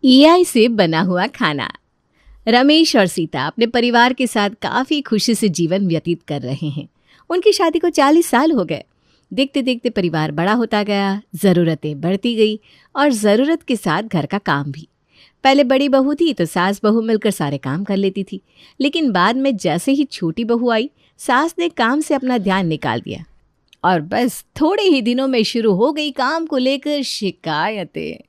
AI से बना हुआ खाना। रमेश और सीता अपने परिवार के साथ काफी खुशी से जीवन व्यतीत कर रहे हैं। उनकी शादी को 40 साल हो गए। देखते देखते परिवार बड़ा होता गया, जरूरतें बढ़ती गई और जरूरत के साथ घर का काम भी। पहले बड़ी बहू थी तो सास बहू मिलकर सारे काम कर लेती थी, लेकिन बाद में जैसे ही छोटी बहू आई, सास ने काम से अपना ध्यान निकाल दिया और बस थोड़े ही दिनों में शुरू हो गई काम को लेकर शिकायतें।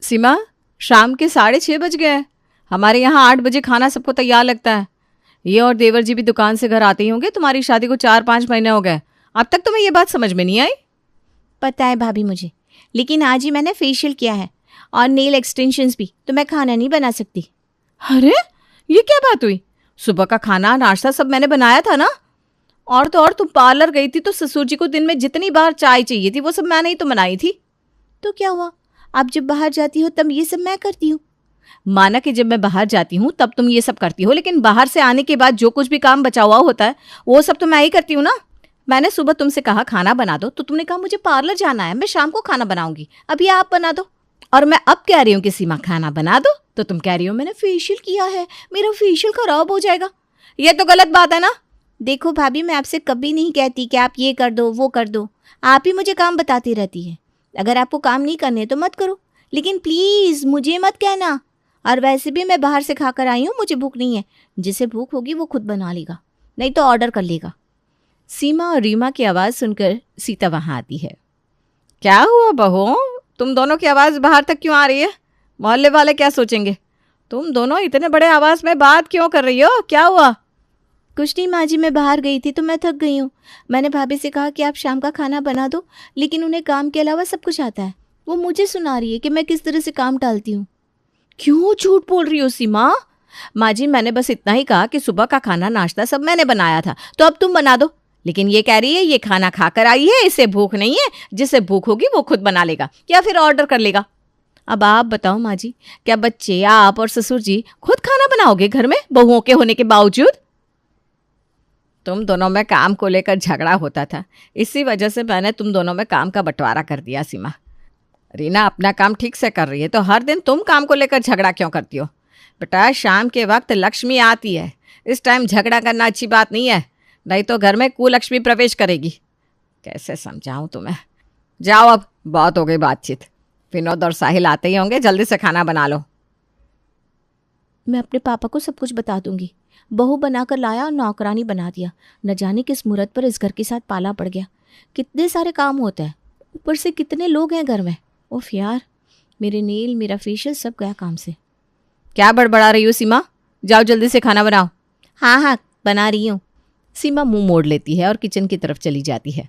सीमा, शाम के 6:30 बज गए हैं। हमारे यहाँ 8 बजे खाना सबको तैयार लगता है। ये और देवर जी भी दुकान से घर आते ही होंगे। तुम्हारी शादी को 4-5 महीने हो गए, अब तक तुम्हें ये बात समझ में नहीं आई? पता है भाभी मुझे, लेकिन आज ही मैंने फेशियल किया है और नेल एक्सटेंशंस भी, तो मैं खाना नहीं बना सकती। अरे ये क्या बात हुई? सुबह का खाना नाश्ता सब मैंने बनाया था ना। और तो और तुम पार्लर गई थी तो ससुर जी को दिन में जितनी बार चाय चाहिए थी वो सब मैंने ही तो बनाई थी। तो क्या हुआ, आप जब बाहर जाती हो तब ये सब मैं करती हूँ। माना कि जब मैं बाहर जाती हूँ तब तुम ये सब करती हो, लेकिन बाहर से आने के बाद जो कुछ भी काम बचा हुआ होता है वो सब तो मैं ही करती हूँ ना। मैंने सुबह तुमसे कहा खाना बना दो तो तुमने कहा मुझे पार्लर जाना है, मैं शाम को खाना बनाऊंगी, अभी आप बना दो। और मैं अब कह रही हूँ कि सीमा खाना बना दो तो तुम कह रही हो मैंने फेशियल किया है, मेरा फेशियल खराब हो जाएगा। ये तो गलत बात है ना। देखो भाभी, मैं आपसे कभी नहीं कहती कि आप ये कर दो वो कर दो, आप ही मुझे काम बताती रहती है। अगर आपको काम नहीं करने तो मत करो, लेकिन प्लीज़ मुझे मत कहना। और वैसे भी मैं बाहर से खाकर आई हूँ, मुझे भूख नहीं है। जिसे भूख होगी वो खुद बना लेगा, नहीं तो ऑर्डर कर लेगा। सीमा और रीमा की आवाज़ सुनकर सीता वहाँ आती है। क्या हुआ बहू, तुम दोनों की आवाज़ बाहर तक क्यों आ रही है? मोहल्ले वाले क्या सोचेंगे? तुम दोनों इतने बड़े आवाज़ में बात क्यों कर रही हो? क्या हुआ? कुछ नहीं माँ जी, मैं बाहर गई थी तो मैं थक गई हूँ। मैंने भाभी से कहा कि आप शाम का खाना बना दो, लेकिन उन्हें काम के अलावा सब कुछ आता है। वो मुझे सुना रही है कि मैं किस तरह से काम टालती हूँ। क्यों झूठ बोल रही हो सीमा? माँ जी, मैंने बस इतना ही कहा कि सुबह का खाना नाश्ता सब मैंने बनाया था तो अब तुम बना दो, लेकिन ये कह रही है ये खाना खाकर आई है, इसे भूख नहीं है, जिसे भूख होगी वो खुद बना लेगा या फिर ऑर्डर कर लेगा। अब आप बताओ माँ जी, क्या बच्चे, आप और ससुर जी खुद खाना बनाओगे घर में बहुओं के होने के बावजूद? तुम दोनों में काम को लेकर झगड़ा होता था, इसी वजह से मैंने तुम दोनों में काम का बंटवारा कर दिया। सीमा, रीना अपना काम ठीक से कर रही है तो हर दिन तुम काम को लेकर झगड़ा क्यों करती हो? बेटा, शाम के वक्त लक्ष्मी आती है, इस टाइम झगड़ा करना अच्छी बात नहीं है, नहीं तो घर में कुलक्ष्मी प्रवेश करेगी। कैसे समझाऊं तुम्हें? जाओ, अब बहुत हो गई बातचीत। विनोद और साहिल आते ही होंगे, जल्दी से खाना बना लो। मैं अपने पापा को सब कुछ बता दूंगी। बहू बनाकर लाया और नौकरानी बना दिया। न जाने किस मुहूर्त पर इस घर के साथ पाला पड़ गया। कितने सारे काम होते हैं, ऊपर से कितने लोग हैं घर में। उफ यार, मेरे नेल, मेरा फेशियल सब गया काम से। क्या बड़बड़ा रही हो सीमा? जाओ जल्दी से खाना बनाओ। हाँ हाँ, बना रही हूँ। सीमा मुंह मोड़ लेती है और किचन की तरफ चली जाती है।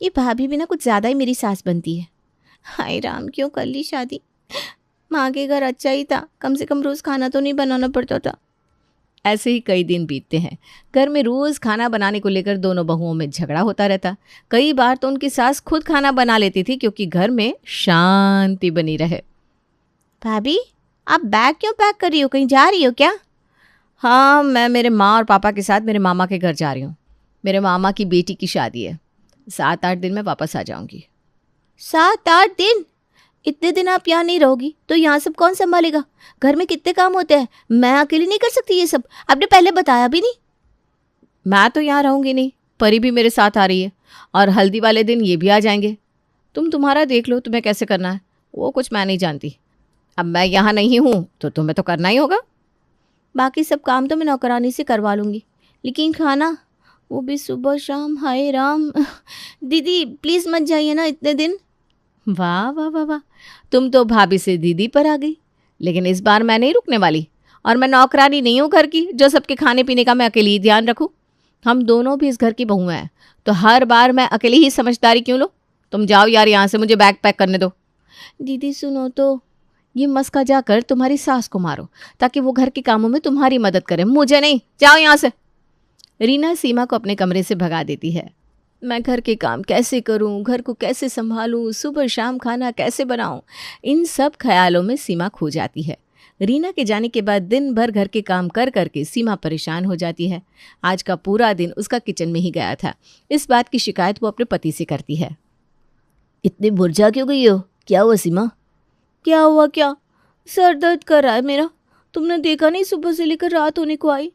ये भाभी भी ना कुछ ज़्यादा ही मेरी सास बनती है। हाय राम, क्यों कर ली शादी? माँ के घर अच्छा ही था, कम से कम रोज़ खाना तो नहीं बनाना पड़ता था। ऐसे ही कई दिन बीतते हैं। घर में रोज़ खाना बनाने को लेकर दोनों बहुओं में झगड़ा होता रहता। कई बार तो उनकी सास खुद खाना बना लेती थी क्योंकि घर में शांति बनी रहे। भाभी, आप बैग क्यों पैक कर रही हो, कहीं जा रही हो क्या? हाँ, मैं मेरे माँ और पापा के साथ मेरे मामा के घर जा रही हूँ। मेरे मामा की बेटी की शादी है, 7-8 दिन में वापस आ जाऊंगी। 7-8 दिन? इतने दिन आप यहाँ नहीं रहोगी तो यहाँ सब कौन संभालेगा? घर में कितने काम होते हैं, मैं अकेली नहीं कर सकती ये सब। आपने पहले बताया भी नहीं। मैं तो यहाँ रहूंगी नहीं, परी भी मेरे साथ आ रही है और हल्दी वाले दिन ये भी आ जाएंगे। तुम तुम्हारा देख लो, तुम्हें कैसे करना है, वो कुछ मैं नहीं जानती। अब मैं यहाँ नहीं हूँ तो तुम्हें तो करना ही होगा। बाकी सब काम तो मैं नौकरानी से करवा लूँगी, लेकिन खाना वो भी सुबह शाम। हाय राम। दीदी प्लीज़ मत जाइए ना इतने दिन। वाह वाह वाह वाह, तुम तो भाभी से दीदी पर आ गई। लेकिन इस बार मैं नहीं रुकने वाली, और मैं नौकरानी नहीं हूँ घर की जो सबके खाने पीने का मैं अकेली ही ध्यान रखूँ। हम दोनों भी इस घर की बहुएं हैं, तो हर बार मैं अकेली ही समझदारी क्यों लो? तुम जाओ यार यहाँ से, मुझे बैग पैक करने दो। दीदी सुनो तो। ये मस्का जाकर तुम्हारी सास को मारो ताकि वो घर के कामों में तुम्हारी मदद करे, मुझे नहीं। जाओ यहाँ से। रीना सीमा को अपने कमरे से भगा देती है। मैं घर के काम कैसे करूं, घर को कैसे संभालूं, सुबह शाम खाना कैसे बनाऊं, इन सब ख्यालों में सीमा खो जाती है। रीना के जाने के बाद दिन भर घर के काम कर करके सीमा परेशान हो जाती है। आज का पूरा दिन उसका किचन में ही गया था। इस बात की शिकायत वो अपने पति से करती है। इतनी मुरझा क्यों गई हो? क्या हुआ सीमा? क्या हुआ क्या? सर दर्द कर रहा है मेरा। तुमने देखा नहीं, सुबह से लेकर रात होने को आई,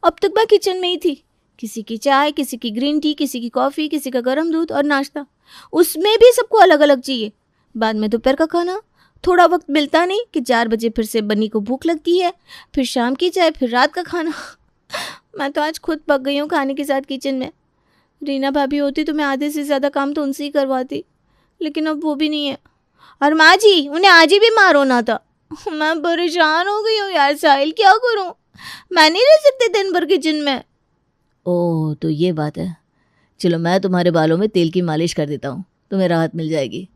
अब तक मैं किचन में ही थी। किसी की चाय, किसी की ग्रीन टी, किसी की कॉफ़ी, किसी का गर्म दूध और नाश्ता, उसमें भी सबको अलग अलग चाहिए। बाद में दोपहर का खाना, थोड़ा वक्त मिलता नहीं कि 4 बजे फिर से बन्नी को भूख लगती है, फिर शाम की चाय, फिर रात का खाना। मैं तो आज खुद पक गई हूँ खाने के साथ किचन में। रीना भाभी होती तो मैं आधे से ज़्यादा काम तो उनसे ही करवाती, लेकिन अब वो भी नहीं है। और माँ जी, उन्हें आज ही बीमार होना था। मैं परेशान हो गई हूँ यार साहिल, क्या करूँ? मैं नहीं रह सकती दिन भर किचन में। ओह, तो ये बात है। चलो मैं तुम्हारे बालों में तेल की मालिश कर देता हूँ, तुम्हें राहत मिल जाएगी।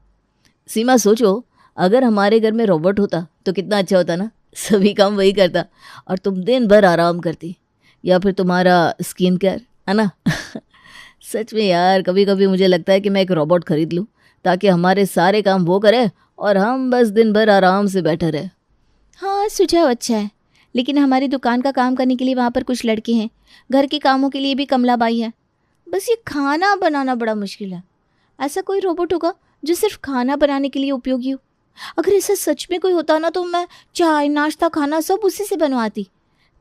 सीमा, सोचो अगर हमारे घर में रोबोट होता तो कितना अच्छा होता ना। सभी काम वही करता और तुम दिन भर आराम करती, या फिर तुम्हारा स्किन केयर, है ना। सच में यार, कभी कभी मुझे लगता है कि मैं एक रोबोट खरीद लूँ ताकि हमारे सारे काम वो करे और हम बस दिन भर आराम से बैठे रहे। हाँ, सुझाव अच्छा है, लेकिन हमारी दुकान का काम करने के लिए वहाँ पर कुछ लड़के हैं, घर के कामों के लिए भी कमला बाई है। बस ये खाना बनाना बड़ा मुश्किल है। ऐसा कोई रोबोट होगा जो सिर्फ खाना बनाने के लिए उपयोगी हो? अगर ऐसा सच में कोई होता ना, तो मैं चाय, नाश्ता, खाना सब उसी से बनवाती।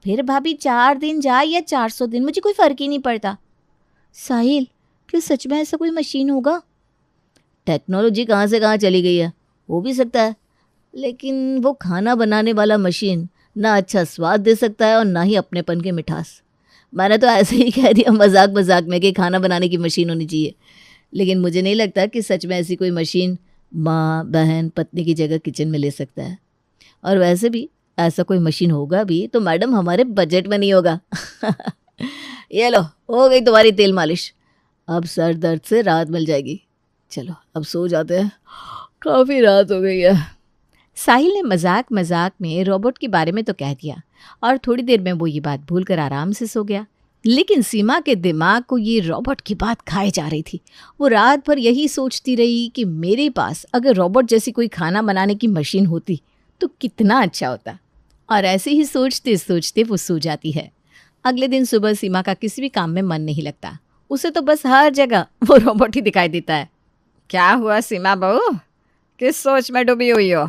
फिर भाभी 4 दिन जाए या 400 दिन, मुझे कोई फ़र्क ही नहीं पड़ता। साहिल, क्या सच में ऐसा कोई मशीन होगा? टेक्नोलॉजी कहाँ से कहाँ चली गई है, हो भी सकता है, लेकिन वो खाना बनाने वाला मशीन ना अच्छा स्वाद दे सकता है और ना ही अपनेपन की मिठास। मैंने तो ऐसे ही कह दिया मजाक मजाक में कि खाना बनाने की मशीन होनी चाहिए, लेकिन मुझे नहीं लगता कि सच में ऐसी कोई मशीन माँ, बहन, पत्नी की जगह किचन में ले सकता है। और वैसे भी ऐसा कोई मशीन होगा भी तो मैडम हमारे बजट में नहीं होगा। ये लो, हो गई तुम्हारी तेल मालिश, अब सर दर्द से राहत मिल जाएगी। चलो अब सो जाते हैं, काफ़ी रात हो गई है। साहिल ने मजाक मजाक में रोबोट के बारे में तो कह दिया और थोड़ी देर में वो ये बात भूलकर आराम से सो गया। लेकिन सीमा के दिमाग को ये रोबोट की बात खाए जा रही थी। वो रात भर यही सोचती रही कि मेरे पास अगर रोबोट जैसी कोई खाना बनाने की मशीन होती तो कितना अच्छा होता। और ऐसे ही सोचते सोचते वो सो जाती है। अगले दिन सुबह सीमा का किसी भी काम में मन नहीं लगता। उसे तो बस हर जगह वो रोबोट ही दिखाई देता है। क्या हुआ सीमा बहू, किस सोच में डूबी हुई हो?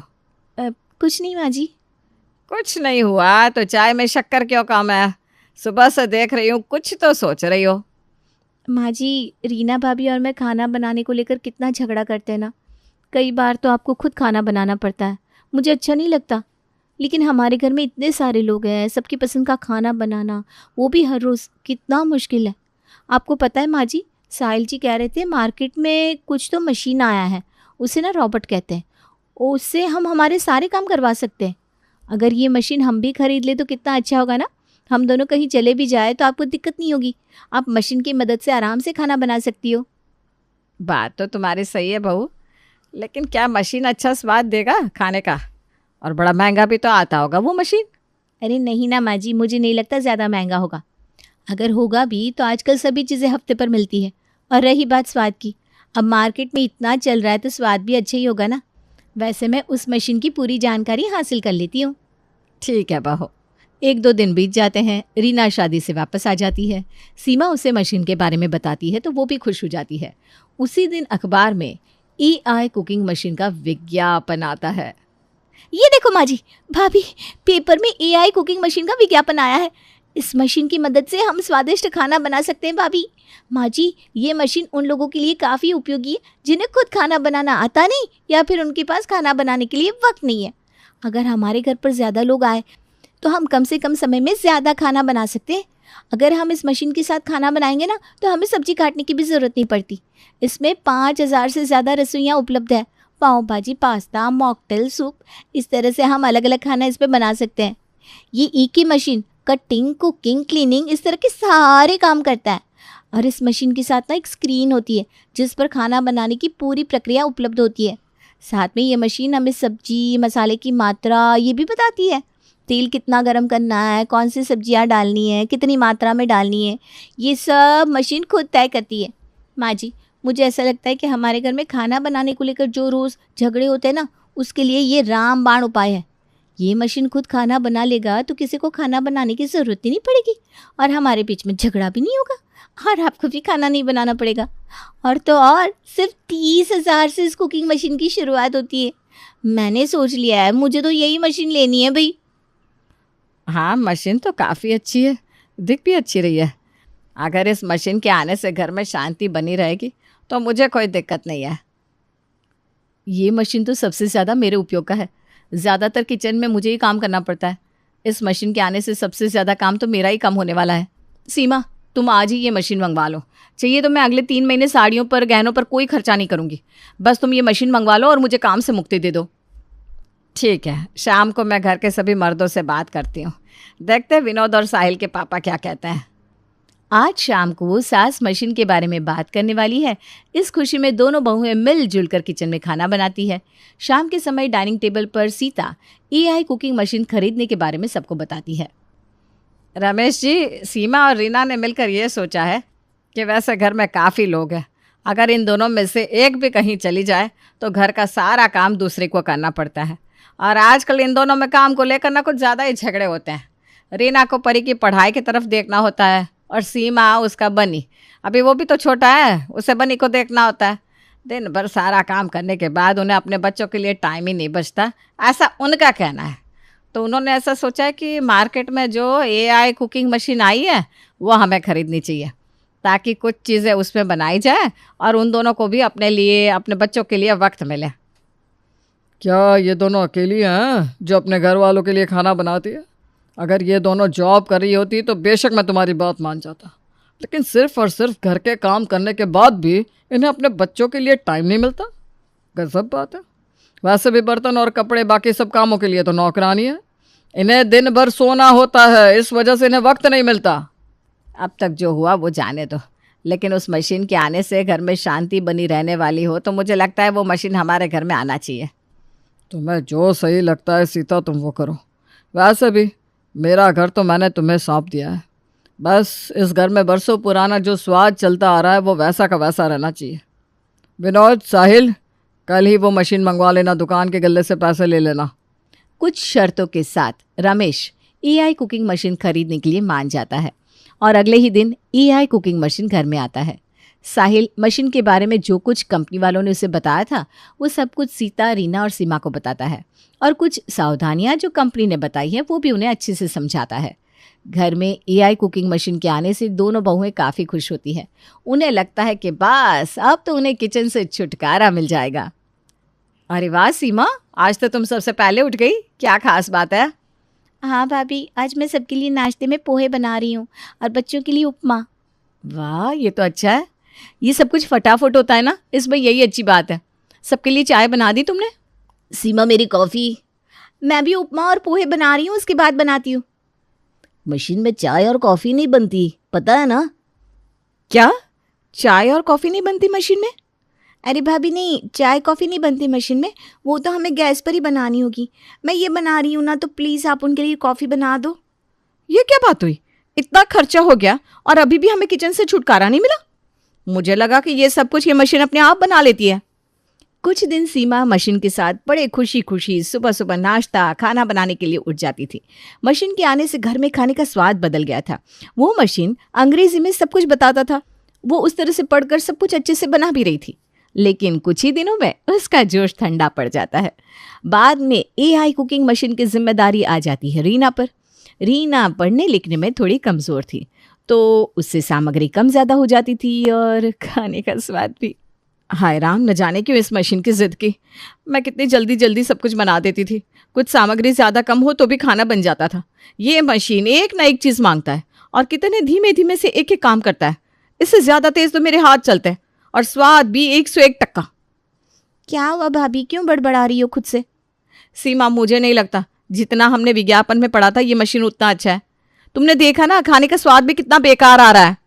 कुछ नहीं माँ जी। कुछ नहीं हुआ तो चाय में शक्कर क्यों कम है? सुबह से देख रही हूँ कुछ तो सोच रही हो। माँ जी, रीना भाभी और मैं खाना बनाने को लेकर कितना झगड़ा करते हैं ना। कई बार तो आपको खुद खाना बनाना पड़ता है, मुझे अच्छा नहीं लगता। लेकिन हमारे घर में इतने सारे लोग हैं, सबकी पसंद का खाना बनाना, वो भी हर रोज़, कितना मुश्किल है। आपको पता है माँ जी, साहिल जी कह रहे थे मार्केट में कुछ तो मशीन आया है, उसे ना रोबोट कहते हैं। उससे हम हमारे सारे काम करवा सकते हैं। अगर ये मशीन हम भी खरीद ले तो कितना अच्छा होगा ना। हम दोनों कहीं चले भी जाए तो आपको दिक्कत नहीं होगी, आप मशीन की मदद से आराम से खाना बना सकती हो। बात तो तुम्हारी सही है बहू, लेकिन क्या मशीन अच्छा स्वाद देगा खाने का? और बड़ा महंगा भी तो आता होगा वो मशीन। अरे नहीं ना माँ जी, मुझे नहीं लगता ज़्यादा महंगा होगा। अगर होगा भी तो आजकल सभी चीज़ें हफ्ते पर मिलती है। और रही बात स्वाद की, अब मार्केट में इतना चल रहा है तो स्वाद भी अच्छा ही होगा ना। वैसे मैं उस मशीन की पूरी जानकारी हासिल कर लेती हूँ। ठीक है बहू। 1-2 दिन बीत जाते हैं। रीना शादी से वापस आ जाती है। सीमा उसे मशीन के बारे में बताती है तो वो भी खुश हो जाती है। उसी दिन अखबार में AI कुकिंग मशीन का विज्ञापन आता है। ये देखो माँ जी, भाभी, पेपर में AI कुकिंग मशीन का विज्ञापन आया है। इस मशीन की मदद से हम स्वादिष्ट खाना बना सकते हैं भाभी। माँ जी, ये मशीन उन लोगों के लिए काफ़ी उपयोगी है जिन्हें खुद खाना बनाना आता नहीं या फिर उनके पास खाना बनाने के लिए वक्त नहीं है। अगर हमारे घर पर ज़्यादा लोग आए तो हम कम से कम समय में ज़्यादा खाना बना सकते हैं। अगर हम इस मशीन के साथ खाना बनाएंगे ना तो हमें सब्जी काटने की भी ज़रूरत नहीं पड़ती। इसमें 5000 से ज़्यादा रसोइयाँ उपलब्ध है। पाव भाजी, पास्ता, मॉकटेल, सूप, इस तरह से हम अलग अलग खाना इस पर बना सकते हैं। ये एक ही मशीन कटिंग, कुकिंग, क्लीनिंग, इस तरह के सारे काम करता है। और इस मशीन के साथ ना एक स्क्रीन होती है जिस पर खाना बनाने की पूरी प्रक्रिया उपलब्ध होती है। साथ में ये मशीन हमें सब्जी, मसाले की मात्रा ये भी बताती है। तेल कितना गरम करना है, कौन सी सब्जियां डालनी है, कितनी मात्रा में डालनी है, ये सब मशीन खुद तय करती है। माँ जी, मुझे ऐसा लगता है कि हमारे घर में खाना बनाने को लेकर जो रोज़ झगड़े होते हैं ना, उसके लिए ये रामबाण उपाय है। ये मशीन खुद खाना बना लेगा तो किसी को खाना बनाने की ज़रूरत ही नहीं पड़ेगी और हमारे बीच में झगड़ा भी नहीं होगा और आपको भी खाना नहीं बनाना पड़ेगा। और तो और सिर्फ 30,000 से इस कुकिंग मशीन की शुरुआत होती है। मैंने सोच लिया है, मुझे तो यही मशीन लेनी है भाई। हाँ, मशीन तो काफ़ी अच्छी है, दिख भी अच्छी रही है। अगर इस मशीन के आने से घर में शांति बनी रहेगी तो मुझे कोई दिक्कत नहीं है। ये मशीन तो सबसे ज़्यादा मेरे उपयोग का है। ज़्यादातर किचन में मुझे ही काम करना पड़ता है। इस मशीन के आने से सबसे ज़्यादा काम तो मेरा ही कम होने वाला है। सीमा, तुम आज ही ये मशीन मंगवा लो। चाहिए तो मैं अगले 3 महीने साड़ियों पर, गहनों पर कोई खर्चा नहीं करूँगी। बस तुम ये मशीन मंगवा लो और मुझे काम से मुक्ति दे दो। ठीक है, शाम को मैं घर के सभी मर्दों से बात करती हूँ। देखते हैं विनोद और साहिल के पापा क्या कहते हैं। आज शाम को सास मशीन के बारे में बात करने वाली है। इस खुशी में दोनों बहुएं मिलजुल कर किचन में खाना बनाती है। शाम के समय डाइनिंग टेबल पर सीता AI कुकिंग मशीन खरीदने के बारे में सबको बताती है। रमेश जी, सीमा और रीना ने मिलकर ये सोचा है कि वैसे घर में काफ़ी लोग हैं। अगर इन दोनों में से एक भी कहीं चली जाए तो घर का सारा काम दूसरे को करना पड़ता है। और आजकल इन दोनों में काम को लेकर ना कुछ ज़्यादा ही झगड़े होते हैं। रीना को परी की पढ़ाई की तरफ देखना होता है और सीमा उसका बनी, अभी वो भी तो छोटा है, उसे बनी को देखना होता है। दिन भर सारा काम करने के बाद उन्हें अपने बच्चों के लिए टाइम ही नहीं बचता, ऐसा उनका कहना है। तो उन्होंने ऐसा सोचा है कि मार्केट में जो AI कुकिंग मशीन आई है वो हमें ख़रीदनी चाहिए, ताकि कुछ चीज़ें उसमें बनाई जाए और उन दोनों को भी अपने लिए, अपने बच्चों के लिए वक्त मिले। क्या ये दोनों अकेली हैं जो अपने घर वालों के लिए खाना बनाती है? अगर ये दोनों जॉब कर रही होती तो बेशक मैं तुम्हारी बात मान जाता, लेकिन सिर्फ और सिर्फ घर के काम करने के बाद भी इन्हें अपने बच्चों के लिए टाइम नहीं मिलता। गजब बात है। वैसे भी बर्तन और कपड़े, बाकी सब कामों के लिए तो नौकरानी है। इन्हें दिन भर सोना होता है, इस वजह से इन्हें वक्त नहीं मिलता। अब तक जो हुआ वो जाने दो, लेकिन उस मशीन के आने से घर में शांति बनी रहने वाली हो तो मुझे लगता है वो मशीन हमारे घर में आना चाहिए। तुम्हें जो सही लगता है सीता, तुम वो करो। वैसे भी मेरा घर तो मैंने तुम्हें सौंप दिया है। बस इस घर में बरसों पुराना जो स्वाद चलता आ रहा है वो वैसा का वैसा रहना चाहिए। विनोद, साहिल, कल ही वो मशीन मंगवा लेना, दुकान के गल्ले से पैसे ले लेना। कुछ शर्तों के साथ रमेश AI कुकिंग मशीन खरीदने के लिए मान जाता है और अगले ही दिन AI कुकिंग मशीन घर में आता है। साहिल मशीन के बारे में जो कुछ कंपनी वालों ने उसे बताया था वो सब कुछ सीता, रीना और सीमा को बताता है और कुछ सावधानियां जो कंपनी ने बताई है वो भी उन्हें अच्छे से समझाता है। घर में AI कुकिंग मशीन के आने से दोनों बहुएं काफ़ी खुश होती है। उन्हें लगता है कि बस अब तो उन्हें किचन से छुटकारा मिल जाएगा। अरे वाह सीमा, आज तो तुम सबसे पहले उठ गई, क्या खास बात है? हाँ भाभी, आज मैं सबके लिए नाश्ते में पोहे बना रही हूँ और बच्चों के लिए उपमा। वाह, ये तो अच्छा है। ये सब कुछ फटाफट होता है ना, इसमें यही अच्छी बात है। सबके लिए चाय बना दी तुमने? सीमा, मेरी कॉफ़ी। मैं भी उपमा और पोहे बना रही हूँ, उसके बाद बनाती हूँ। मशीन में चाय और कॉफ़ी नहीं बनती, पता है ना? क्या चाय और कॉफ़ी नहीं बनती मशीन में? अरे भाभी नहीं, चाय कॉफ़ी नहीं बनती मशीन में, वो तो हमें गैस पर ही बनानी होगी। मैं ये बना रही हूँ ना, तो प्लीज़ आप उनके लिए कॉफ़ी बना दो। ये क्या बात हुई? इतना खर्चा हो गया और अभी भी हमें किचन से छुटकारा नहीं मिला? मुझे लगा कि ये सब कुछ ये मशीन अपने आप बना लेती है। कुछ दिन सीमा मशीन के साथ बड़े खुशी खुशी सुबह सुबह नाश्ता खाना बनाने के लिए उठ जाती थी। मशीन के आने से घर में खाने का स्वाद बदल गया था। वो मशीन अंग्रेजी में सब कुछ बताता था। वो उस तरह से पढ़कर सब कुछ अच्छे से बना भी रही थी, लेकिन कुछ ही दिनों में उसका जोश ठंडा पड़ जाता है। बाद में AI कुकिंग मशीन की जिम्मेदारी आ जाती है रीना पर। रीना पढ़ने लिखने में थोड़ी कमज़ोर थी, तो उससे सामग्री कम ज़्यादा हो जाती थी और खाने का स्वाद भी। हाय राम, न जाने क्यों इस मशीन की जिद की। मैं कितनी जल्दी जल्दी सब कुछ बना देती थी, कुछ सामग्री ज़्यादा कम हो तो भी खाना बन जाता था। ये मशीन एक ना एक चीज़ मांगता है और कितने धीमे धीमे से एक एक काम करता है। इससे ज़्यादा तेज़ तो मेरे हाथ चलते हैं और स्वाद भी 101 टक्का। क्या हुआ भाभी, क्यों बड़बड़ा रही हो खुद से? सीमा, मुझे नहीं लगता जितना हमने विज्ञापन में पढ़ा था ये मशीन उतना अच्छा है। तुमने देखा ना, खाने का स्वाद भी कितना बेकार आ रहा है।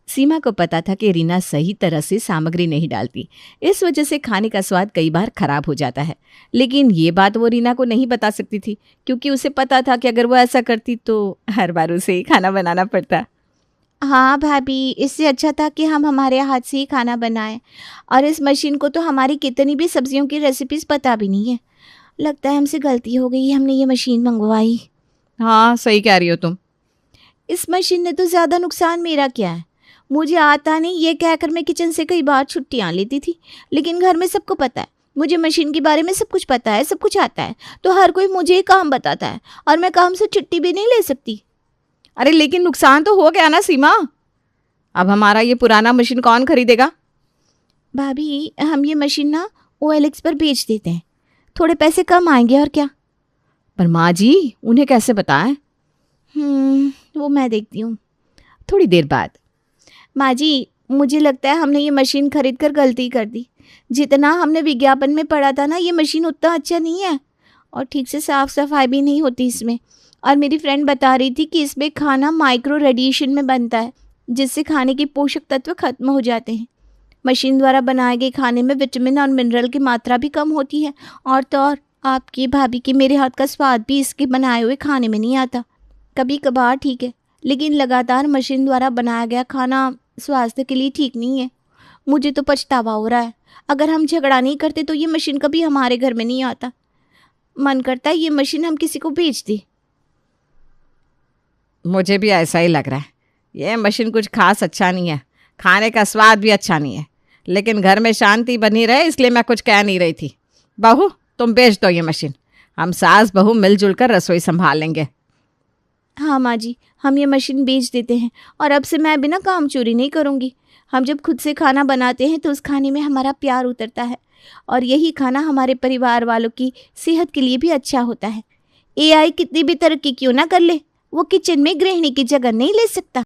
सीमा को पता था कि रीना सही तरह से सामग्री नहीं डालती, इस वजह से खाने का स्वाद कई बार खराब हो जाता है। लेकिन ये बात वो रीना को नहीं बता सकती थी, क्योंकि उसे पता था कि अगर वो ऐसा करती तो हर बार उसे ही खाना बनाना पड़ता। हाँ भाभी, इससे अच्छा था कि हम हमारे हाथ से ही खाना बनाएं। और इस मशीन को तो हमारी कितनी भी सब्जियों की रेसिपीज़ पता भी नहीं है। लगता है हमसे गलती हो गई, हमने ये मशीन मंगवाई। हाँ, सही कह रही हो तुम। इस मशीन ने तो ज़्यादा नुकसान मेरा क्या है। मुझे आता नहीं ये कहकर मैं किचन से कई बार छुट्टियाँ लेती थी, लेकिन घर में सबको पता है मुझे मशीन के बारे में सब कुछ पता है, सब कुछ आता है, तो हर कोई मुझे ही काम बताता है और मैं काम से छुट्टी भी नहीं ले सकती। अरे लेकिन नुकसान तो हो गया ना सीमा, अब हमारा ये पुराना मशीन कौन खरीदेगा? भाभी हम ये मशीन ना OLX पर बेच देते हैं, थोड़े पैसे कम आएंगे और क्या। पर माँ जी उन्हें कैसे बताएं? वो मैं देखती हूँ। थोड़ी देर बाद, माँ जी मुझे लगता है हमने ये मशीन खरीद कर गलती कर दी। जितना हमने विज्ञापन में पढ़ा था ना, ये मशीन उतना अच्छा नहीं है और ठीक से साफ सफाई भी नहीं होती इसमें। और मेरी फ्रेंड बता रही थी कि इसमें खाना माइक्रो रेडिएशन में बनता है, जिससे खाने के पोषक तत्व खत्म हो जाते हैं। मशीन द्वारा बनाए गए खाने में विटामिन और मिनरल की मात्रा भी कम होती है, और तो और आपकी भाभी के मेरे हाथ का स्वाद भी इसके बनाए हुए खाने में नहीं आता। कभी कभार ठीक है, लेकिन लगातार मशीन द्वारा बनाया गया खाना स्वास्थ्य के लिए ठीक नहीं है। मुझे तो पछतावा हो रहा है। अगर हम झगड़ा नहीं करते तो ये मशीन कभी हमारे घर में नहीं आता। मन करता है ये मशीन हम किसी को बेच दें। मुझे भी ऐसा ही लग रहा है। ये मशीन कुछ खास अच्छा नहीं है, खाने का स्वाद भी अच्छा नहीं है, लेकिन घर में शांति बनी रहे इसलिए मैं कुछ कह नहीं रही थी। बहू तुम बेच दो ये मशीन, हम सास बहू मिलजुल कर रसोई संभाल लेंगे। हाँ माँ जी, हम ये मशीन बेच देते हैं और अब से मैं बिना काम चोरी नहीं करूँगी। हम जब खुद से खाना बनाते हैं तो उस खाने में हमारा प्यार उतरता है और यही खाना हमारे परिवार वालों की सेहत के लिए भी अच्छा होता है। AI कितनी भी तरक्की क्यों ना कर ले, वो किचन में गृहिणी की जगह नहीं ले सकता।